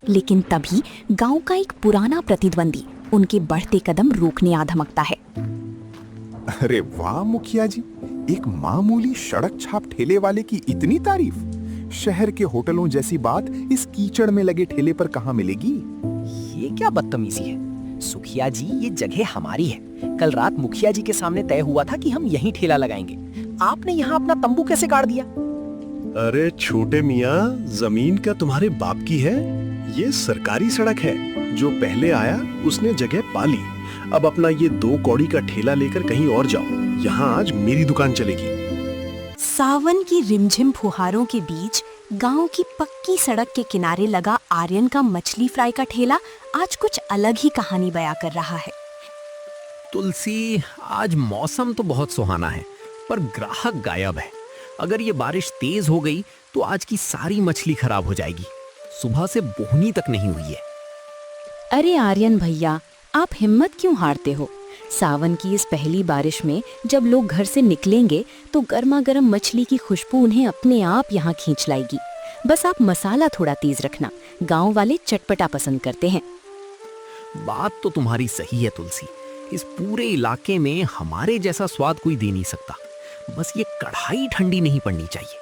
लेकिन तभी गांव का एक पुराना प्रतिद्वंदी उनके बढ़ते कदम रोकने आ धमकता है। अरे वाह मुखिया जी, एक मामूली सड़क छाप ठेले वाले की इतनी तारीफ। शहर के होटलों जैसी बात इस कीचड़ में लगे ठेले पर कहाँ मिलेगी। ये क्या बदतमीजी है सुखिया जी, ये जगह हमारी है। कल रात मुखिया जी के सामने तय हुआ था कि हम यहीं ठेला लगाएंगे। आपने यहाँ अपना तंबू कैसे गाड़ दिया? अरे छोटे मियाँ, जमीन क्या तुम्हारे बाप की है? ये सरकारी सड़क है। जो पहले आया उसने जगह पा ली। अब अपना ये 2 कौड़ी का ठेला लेकर कहीं और जाओ। यहाँ आज मेरी दुकान चलेगी। सावन की रिमझिम फुहारों के बीच गांव की पक्की सड़क के किनारे लगा आर्यन का मछली फ्राई का ठेला आज कुछ अलग ही कहानी बयां कर रहा है। तुलसी, आज मौसम तो बहुत सुहाना है, पर ग्राहक गायब है। अगर ये बारिश तेज हो गई तो आज की सारी मछली खराब हो जाएगी। सुबह से बोहनी तक नहीं हुई है। अरे आर्यन भैया, आप हिम्मत क्यों हारते हो? सावन की इस पहली बारिश में जब लोग घर से निकलेंगे तो गर्मा गर्म मछली की खुशबू उन्हें अपने आप यहाँ खींच लाएगी। बस आप मसाला थोड़ा तेज रखना, गांव वाले चटपटा पसंद करते हैं। बात तो तुम्हारी सही है तुलसी। इस पूरे इलाके में हमारे जैसा स्वाद कोई दे नहीं सकता। बस ये कढ़ाई ठंडी नहीं पड़नी चाहिए।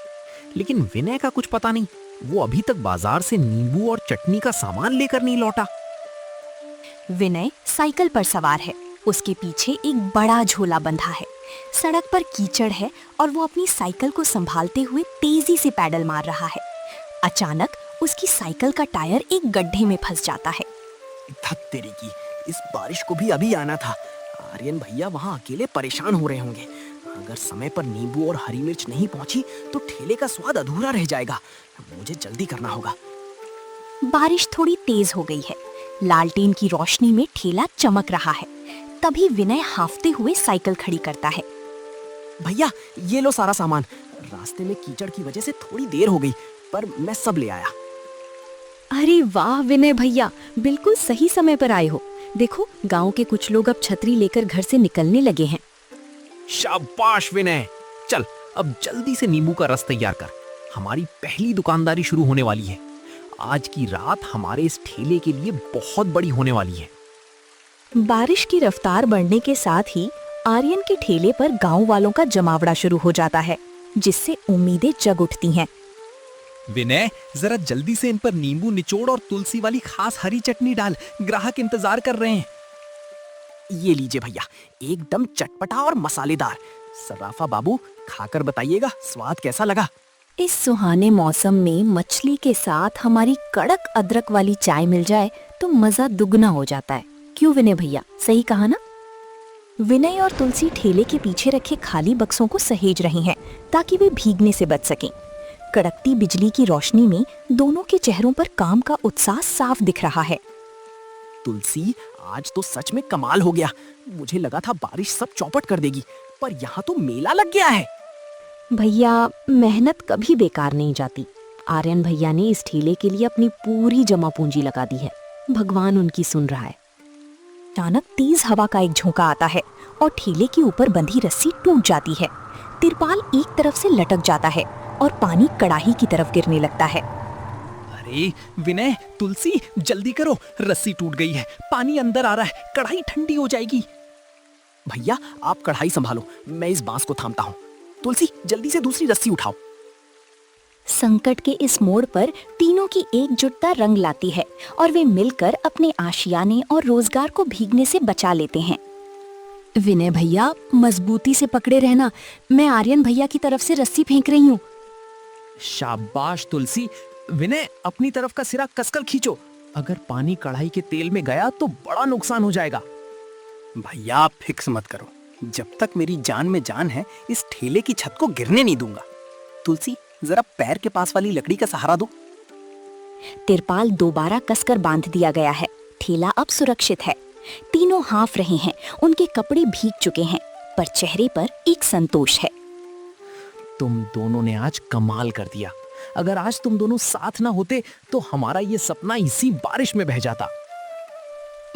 लेकिन विनय का कुछ पता नहीं, वो अभी तक बाजार से नींबू और चटनी का सामान लेकर नहीं लौटा। विनय साइकिल पर सवार है। उसके पीछे एक बड़ा झोला बंधा है। सड़क पर कीचड़ है और वो अपनी साइकिल को संभालते हुए तेजी से पैडल मार रहा है। अचानक उसकी साइकिल का टायर एक गड्ढे में फंस जाता है। धत तेरी की, इस बारिश को भी अभी आना था। आर्यन भैया वहाँ अकेले परेशान हो रहे होंगे। अगर समय पर नींबू और हरी मिर्च नहीं पहुंची तो ठेले का स्वाद अधूरा रह जाएगा। मुझे जल्दी करना होगा। बारिश थोड़ी तेज हो गई है। लालटेन की रोशनी में ठेला चमक रहा है। तभी विनय हांफते हुए साइकिल खड़ी करता है। भैया, ये लो सारा सामान। रास्ते में कीचड़ की वजह से थोड़ी देर हो गई, पर मैं सब ले आया। अरे वाह विनय भैया, बिल्कुल सही समय पर आए हो। देखो, गांव के कुछ लोग अब छतरी लेकर घर से निकलने लगे हैं। शाबाश विनय, चल अब जल्दी से नींबू का रस तैयार कर। हमारी पहली दुकानदारी शुरू होने वाली है। आज की रात हमारे इस ठेले के लिए बहुत बड़ी होने वाली है। बारिश की रफ्तार बढ़ने के साथ ही आर्यन के ठेले पर गांव वालों का जमावड़ा शुरू हो जाता है, जिससे उम्मीदें जग उठती हैं। विनय, जरा जल्दी से इन पर नींबू निचोड़ और तुलसी वाली खास हरी चटनी डाल। ग्राहक इंतजार कर रहे हैं। ये लीजिए भैया, एकदम चटपटा और मसालेदार। सराफा बाबू, खाकर बताइएगा स्वाद कैसा लगा। इस सुहाने मौसम में मछली के साथ हमारी कड़क अदरक वाली चाय मिल जाए तो मजा दुगना हो जाता है। क्यों विनय भैया, सही कहा ना? विनय और तुलसी ठेले के पीछे रखे खाली बक्सों को सहेज रहे हैं ताकि वे भीगने से बच सकें। कड़कती बिजली की रोशनी में दोनों के चेहरों पर काम का उत्साह साफ दिख रहा है। तुलसी, आज तो सच में कमाल हो गया। मुझे लगा था बारिश सब चौपट कर देगी, पर यहाँ तो मेला लग गया है। भैया, मेहनत कभी बेकार नहीं जाती। आर्यन भैया ने इस ठेले के लिए अपनी पूरी जमा पूंजी लगा दी है। भगवान उनकी सुन रहा है। अचानक तेज हवा का एक झोंका आता है और ठेले के ऊपर बंधी रस्सी टूट जाती है। तिरपाल एक तरफ से लटक जाता है और पानी कड़ाही की तरफ गिरने लगता है। अरे विनय, तुलसी, जल्दी करो, रस्सी टूट गई है। पानी अंदर आ रहा है, कढ़ाई ठंडी हो जाएगी। भैया, आप कढ़ाई संभालो, मैं इस बांस को थामता हूँ। तुलसी, जल्दी से दूसरी रस्सी उठाओ। संकट के इस मोड़ पर तीनों की एकजुटता रंग लाती है और वे मिलकर अपने आशियाने और रोजगार को भीगने से बचा लेते हैं। विनय भैया, मजबूती से पकड़े रहना। मैं आर्यन भैया की तरफ से रस्सी फेंक रही हूँ। शाबाश तुलसी। विनय, अपनी तरफ का सिरा कसकर खींचो। अगर पानी कढ़ाई के तेल में गया तो बड़ा नुकसान हो जाएगा। भैया, आप फिक्स मत करो। जब तक मेरी जान में जान है, इस ठेले की छत को गिरने नहीं दूंगा। तुलसी, जरा पैर के पास वाली लकड़ी का सहारा दो। तिरपाल दोबारा कसकर बांध दिया गया है। ठेला अब सुरक्षित है। तीनों हाँफ रहे हैं। उनके कपड़े भीग चुके हैं, पर चेहरे पर एक संतोष है। तुम दोनों ने आज कमाल कर दिया। अगर आज तुम दोनों साथ ना होते तो हमारा ये सपना इसी बारिश में बह जाता।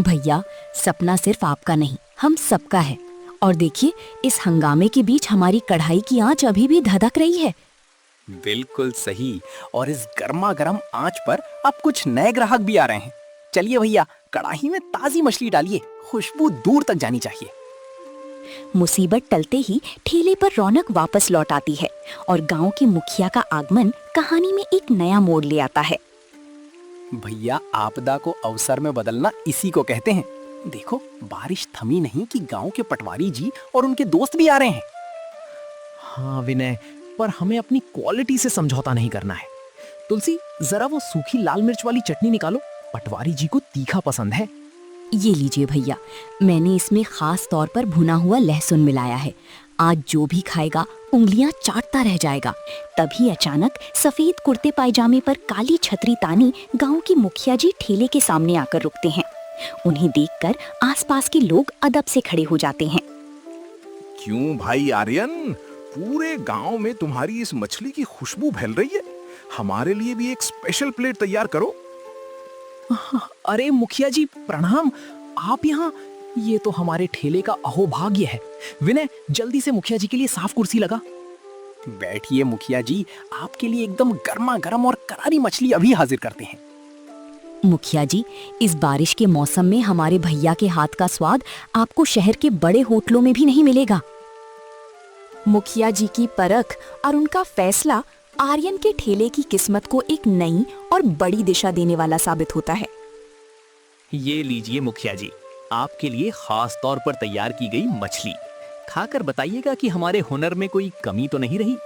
भैया, सपना सिर्फ आपका नहीं, हम सबका है। और देखिए, इस हंगामे के बीच हमारी कढ़ाई की आंच अभी भी धधक रही है। बिल्कुल सही। और इस गर्मा गर्म आंच पर अब कुछ नए ग्राहक भी आ रहे हैं। चलिए भैया, कढ़ाई में ताजी मछली डालिए, खुशबू दूर तक जानी चाहिए। मुसीबत टलते ही ठेले पर रौनक वापस लौट आती है और गांव के मुखिया का आगमन कहानी में एक नया मोड़ ले आता है। भैया, आपदा को अवसर में बदलना इसी को कहते हैं। देखो, बारिश थमी नहीं कि गांव के पटवारी जी और उनके दोस्त भी आ रहे हैं। हाँ विनय, पर हमें अपनी क्वालिटी से समझौता नहीं करना है। तुलसी, जरा वो सूखी लाल मिर्च वाली चटनी निकालो, पटवारी जी को तीखा पसंद है। ये लीजिए भैया, मैंने इसमें खास तौर पर भुना हुआ लहसुन मिलाया है। आज जो भी खाएगा उंगलियां चाटता रह जाएगा। तभी अचानक सफेद कुर्ते पायजामे पर काली छतरी तानी गांव के मुखिया जी ठेले के सामने आकर रुकते हैं। उन्हें देखकर आसपास के लोग अदब से खड़े हो जाते हैं। क्यों भाई आर्यन, पूरे गांव में तुम्हारी इस मछली की खुशबू फैल रही है। हमारे लिए भी एक स्पेशल प्लेट तैयार करो। अरे मुखिया जी प्रणाम, आप यहाँ? ये तो हमारे ठेले का अहोभाग्य है। विनय, जल्दी से मुखिया जी के लिए साफ कुर्सी लगा। बैठिए मुखिया जी, आपके लिए एकदम गर्मा गर्म और करारी मछली अभी हाजिर करते हैं। मुखिया जी, इस बारिश के मौसम में हमारे भैया के हाथ का स्वाद आपको शहर के बड़े होटलों में भी नहीं मिलेगा। मुखिया जी की परख और उनका फैसला आर्यन के ठेले की किस्मत को एक नई और बड़ी दिशा देने वाला साबित होता है। ये लीजिए मुखिया जी, आपके लिए खास तौर पर तैयार की गई मछली। खाकर बताइएगा कि हमारे हुनर में कोई कमी तो नहीं रही।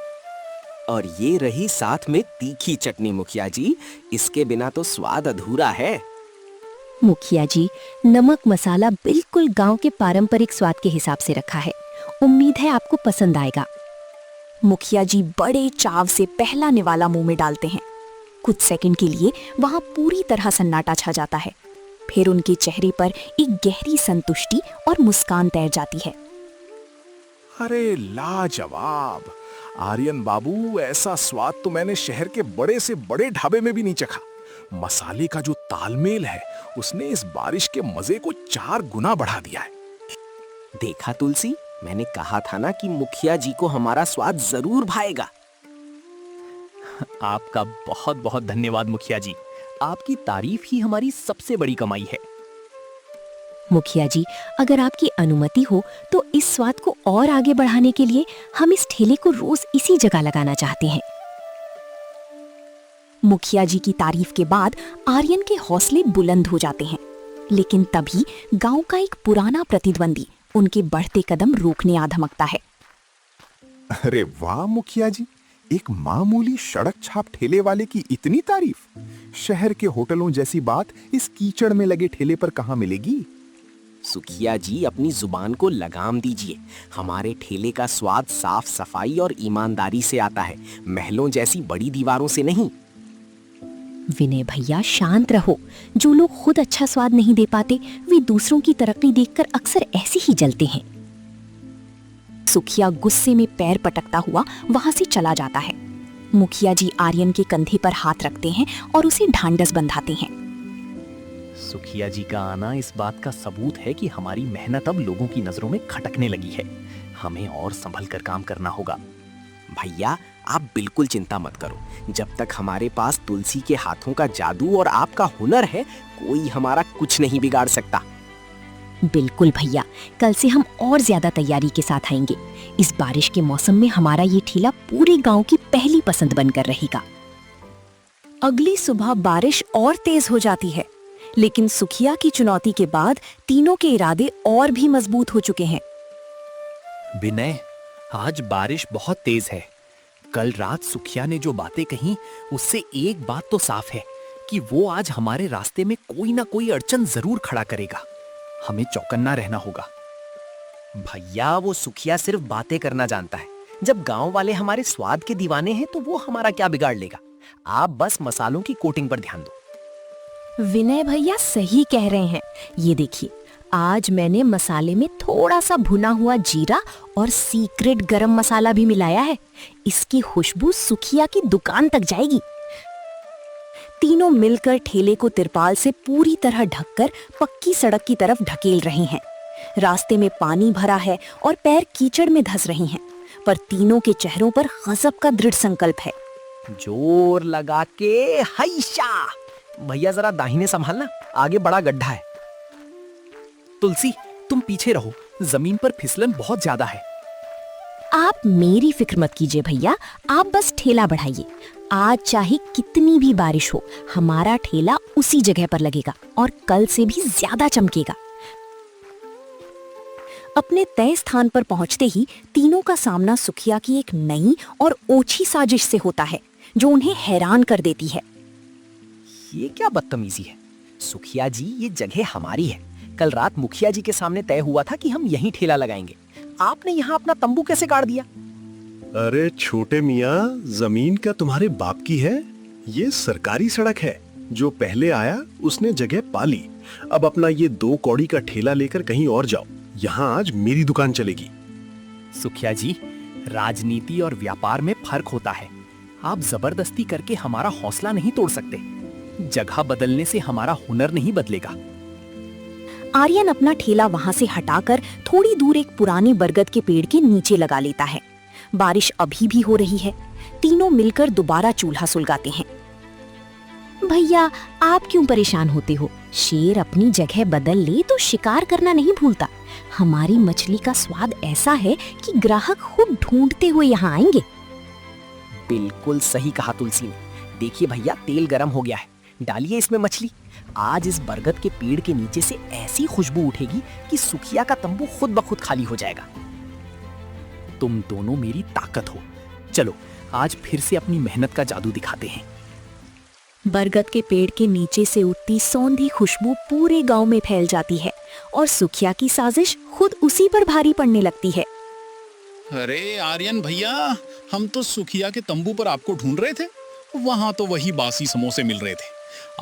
और ये रही साथ में तीखी चटनी मुखिया जी, इसके बिना तो स्वाद अधूरा है। मुखिया जी, नमक मसाला बिल्कुल गांव के पारंपरिक स्वाद के हिसाब से रखा है। उम्मीद है आपको पसंद आएगा। मुखिया जी बड़े चाव से पहला निवाला मुंह में डालते हैं। कुछ सेकंड के लिए वहां पूरी तरह सन्नाटा छा जाता है। फिर उनके चेहरे पर एक गहरी संतुष्टि और मुस्कान तैर जाती है। अरे लाजवाब आर्यन बाबू, ऐसा स्वाद तो मैंने शहर के बड़े से बड़े ढाबे में भी नहीं चखा। मसाले का जो तालमेल है, उसने इस बारिश के मजे को 4 गुना बढ़ा दिया है। देखा तुलसी, मैंने कहा था ना कि मुखिया जी को हमारा स्वाद जरूर भाएगा। आपका बहुत बहुत धन्यवाद मुखिया जी, आपकी तारीफ ही हमारी सबसे बड़ी कमाई है। मुखिया जी, अगर आपकी अनुमति हो तो इस स्वाद को और आगे बढ़ाने के लिए हम इस ठेले को रोज इसी जगह लगाना चाहते हैं। मुखिया जी की तारीफ के बाद आर्यन के हौसले बुलंद हो जाते हैं, लेकिन तभी गांव का एक पुराना प्रतिद्वंदी उनके बढ़ते कदम रोकने आ धमकता है। अरे वाह मुखिया जी, एक मामूली सड़क छाप ठेले वाले की इतनी तारीफ। शहर के होटलों जैसी बात इस कीचड़ में लगे ठेले पर कहाँ मिलेगी। सुखिया जी, अपनी जुबान को लगाम दीजिए। हमारे ठेले का स्वाद साफ सफाई और ईमानदारी से आता है, महलों जैसी बड़ी दीवारों से नहीं। विनय भैया, शांत रहो। जो लोग खुद अच्छा स्वाद नहीं दे पाते, वे दूसरों की तरक्की देखकर अक्सर ऐसे ही जलते हैं। सुखिया गुस्से में पैर पटकता हुआ वहां से चला जाता है। मुखिया जी आर्यन के कंधे पर हाथ रखते हैं और उसे ढांढस बंधाते हैं। सुखिया जी का आना इस बात का सबूत है कि हमारी मेहनत अब लोगों की नजरों में खटकने लगी है। हमें और संभल कर काम करना होगा। भैया, आप बिल्कुल चिंता मत करो। जब तक हमारे पास तुलसी के हाथों का जादू और आपका हुनर है, कोई हमारा कुछ नहीं बिगाड़ सकता। बिल्कुल भैया, कल से हम और ज्यादा तैयारी के साथ आएंगे। इस बारिश के मौसम में हमारा ये ठेला पूरे गांव की पहली पसंद बनकर रहेगा। अगली सुबह बारिश और तेज हो जाती है, लेकिन सुखिया की चुनौती के बाद तीनों के इरादे और भी मजबूत हो चुके हैं। विनय, आज बारिश बहुत तेज है। कल रात सुखिया ने जो बातें कही, उससे एक बात तो साफ है कि वो आज हमारे रास्ते में कोई ना कोई अड़चन जरूर खड़ा करेगा। हमें चौकन्ना रहना होगा। भैया, वो सुखिया सिर्फ बातें करना जानता है। जब गांव वाले हमारे स्वाद के दीवाने हैं तो वो हमारा क्या बिगाड़ लेगा। आप बस मसालों की कोटिंग पर ध्यान दो। विनय भैया सही कह रहे हैं। ये देखिए, आज मैंने मसाले में थोड़ा सा भुना हुआ जीरा और सीक्रेट गरम मसाला भी मिलाया है। इसकी खुशबू सुखिया की दुकान तक जाएगी। तीनों मिलकर ठेले को तिरपाल से पूरी तरह ढककर पक्की सड़क की तरफ ढकेल रहे हैं। रास्ते में पानी भरा है और पैर कीचड़ में धंस रहे हैं, पर तीनों के चेहरों पर गजब का दृढ़ संकल्प है। जोर लगा के हैशा। भैया जरा दाहिने संभालना, आगे बड़ा गड्ढा है। तुलसी, तुम पीछे रहो, जमीन पर फिसलन बहुत ज्यादा है। आप मेरी फिक्र मत कीजिए भैया, आप बस ठेला बढ़ाइए। आज चाहे कितनी भी बारिश हो, हमारा ठेला उसी जगह पर लगेगा और कल से भी ज्यादा चमकेगा। अपने तय स्थान पर पहुंचते ही तीनों का सामना सुखिया की एक नई और ओछी साजिश से होता है, जो उन्हें हैरान कर देती है। ये क्या बदतमीजी है? सुखिया जी, ये जगह हमारी है। कल रात मुखिया जी के सामने तय हुआ था कि हम यहीं ठेला लगाएंगे। आपने यहाँ अपना तंबू कैसे गाड़ दिया? अरे छोटे मियाँ, जमीन का तुम्हारे बाप की है। ये सरकारी सड़क है। जो पहले आया उसने जगह पाली। अब अपना ये 2 कौड़ी का ठेला लेकर कहीं और जाओ। यहाँ आज मेरी दुकान चलेगी। सुखिया जी, राजनीति और व्यापार में फर्क होता है। आप जबरदस्ती करके हमारा हौसला नहीं तोड़ सकते। जगह बदलने से हमारा हुनर नहीं बदलेगा। आर्यन अपना ठेला वहां से हटाकर थोड़ी दूर एक पुराने बरगद के पेड़ के नीचे लगा लेता है। बारिश अभी भी हो रही है। तीनों मिलकर दोबारा चूल्हा सुलगाते हैं। भैया, आप क्यों परेशान होते हो? शेर अपनी जगह बदल ले तो शिकार करना नहीं भूलता। हमारी मछली का स्वाद ऐसा है कि ग्राहक खुद ढूंढते हुए यहाँ आएंगे। बिल्कुल सही कहा तुलसी ने। देखिए भैया, तेल गरम हो गया है, डालिए इसमें मछली। आज इस बरगद के पेड़ के नीचे से ऐसी खुशबू उठेगी कि सुखिया का तंबू खुद ब खुद खाली हो जाएगा। तुम दोनों मेरी ताकत हो। चलो, आज फिर से अपनी मेहनत का जादू दिखाते हैं। बरगद के पेड़ के नीचे से उठती सौंधी खुशबू पूरे गांव में फैल जाती है और सुखिया की साजिश खुद उसी पर भारी पड़ने लगती है। अरे आर्यन भैया, हम तो सुखिया के तंबू पर आपको ढूंढ रहे थे। वहां तो वही बासी समोसे मिल रहे थे।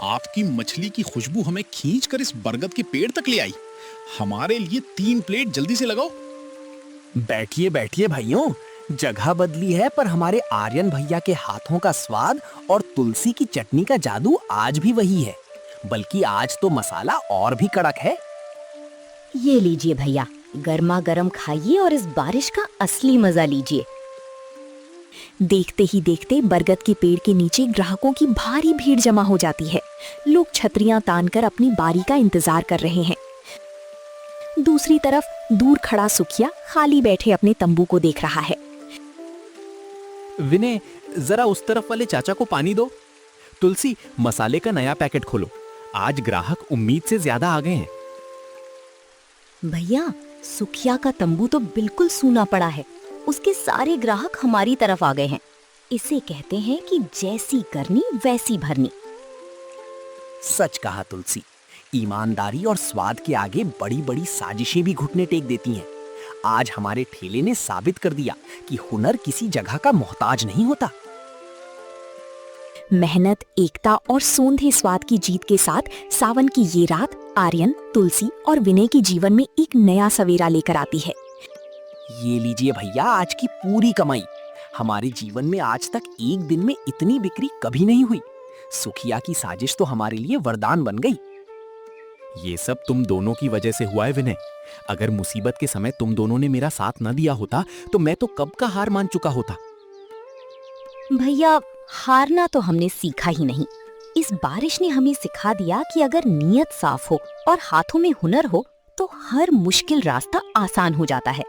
आपकी मछली की खुशबू हमें खींच कर इस बरगद के पेड़ तक ले आई। हमारे लिए 3 प्लेट जल्दी से लगाओ। बैठिए बैठिए भाइयों, जगह बदली है पर हमारे आर्यन भैया के हाथों का स्वाद और तुलसी की चटनी का जादू आज भी वही है। बल्कि आज तो मसाला और भी कड़क है। ये लीजिए भैया, गर्मा गर्म खाइए और इस बारिश का असली मजा लीजिए। देखते ही देखते बरगद के पेड़ के नीचे ग्राहकों की भारी भीड़ जमा हो जाती है। लोग छतरियां तानकर अपनी बारी का इंतजार कर रहे हैं। दूसरी तरफ दूर खड़ा सुखिया खाली बैठे अपने तंबू को देख रहा है। विनय, जरा उस तरफ वाले चाचा को पानी दो। तुलसी, मसाले का नया पैकेट खोलो। आज ग्राहक उम्मीद से ज्यादा आ गए हैं। भैया, सुखिया का तंबू तो बिल्कुल सूना पड़ा है। उसके सारे ग्राहक हमारी तरफ आ गए हैं। इसे कहते हैं कि जैसी करनी वैसी भरनी। सच कहा तुलसी। ईमानदारी और स्वाद के आगे बड़ी बड़ी साजिशें भी घुटने टेक देती हैं। आज हमारे ठेले ने साबित कर दिया कि हुनर किसी जगह का मोहताज नहीं होता। मेहनत, एकता और सोंधे स्वाद की जीत के साथ सावन की ये रात आर्यन, तुलसी और विनय के जीवन में एक नया सवेरा लेकर आती है। ये लीजिए भैया, आज की पूरी कमाई। हमारे जीवन में आज तक एक दिन में इतनी बिक्री कभी नहीं हुई। सुखिया की साजिश तो हमारे लिए वरदान बन गई। ये सब तुम दोनों की वजह से हुआ है विनय। अगर मुसीबत के समय तुम दोनों ने मेरा साथ न दिया होता तो मैं तो कब का हार मान चुका होता। भैया, हारना तो हमने सीखा ही नहीं। इस बारिश ने हमें सिखा दिया कि अगर नीयत साफ हो और हाथों में हुनर हो तो हर मुश्किल रास्ता आसान हो जाता है।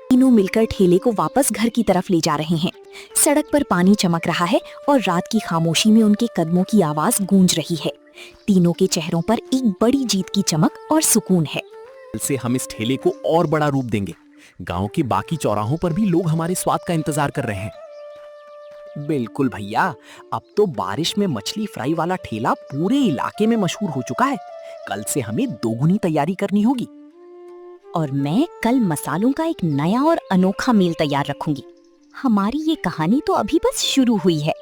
तीनों मिलकर ठेले को वापस घर की तरफ ले जा रहे हैं। सड़क पर पानी चमक रहा है और रात की खामोशी में उनके कदमों की आवाज गूंज रही है। तीनों के चेहरों पर एक बड़ी जीत की चमक और सुकून है। कल से हम इस ठेले को और बड़ा रूप देंगे। गांव के बाकी चौराहों पर भी लोग हमारे स्वाद का इंतजार कर रहे हैं। बिल्कुल भैया, अब तो बारिश में मछली फ्राई वाला ठेला पूरे इलाके में मशहूर हो चुका है। कल से हमें दोगुनी तैयारी करनी होगी। और मैं कल मसालों का एक नया और अनोखा मेल तैयार रखूंगी। हमारी ये कहानी तो अभी बस शुरू हुई है।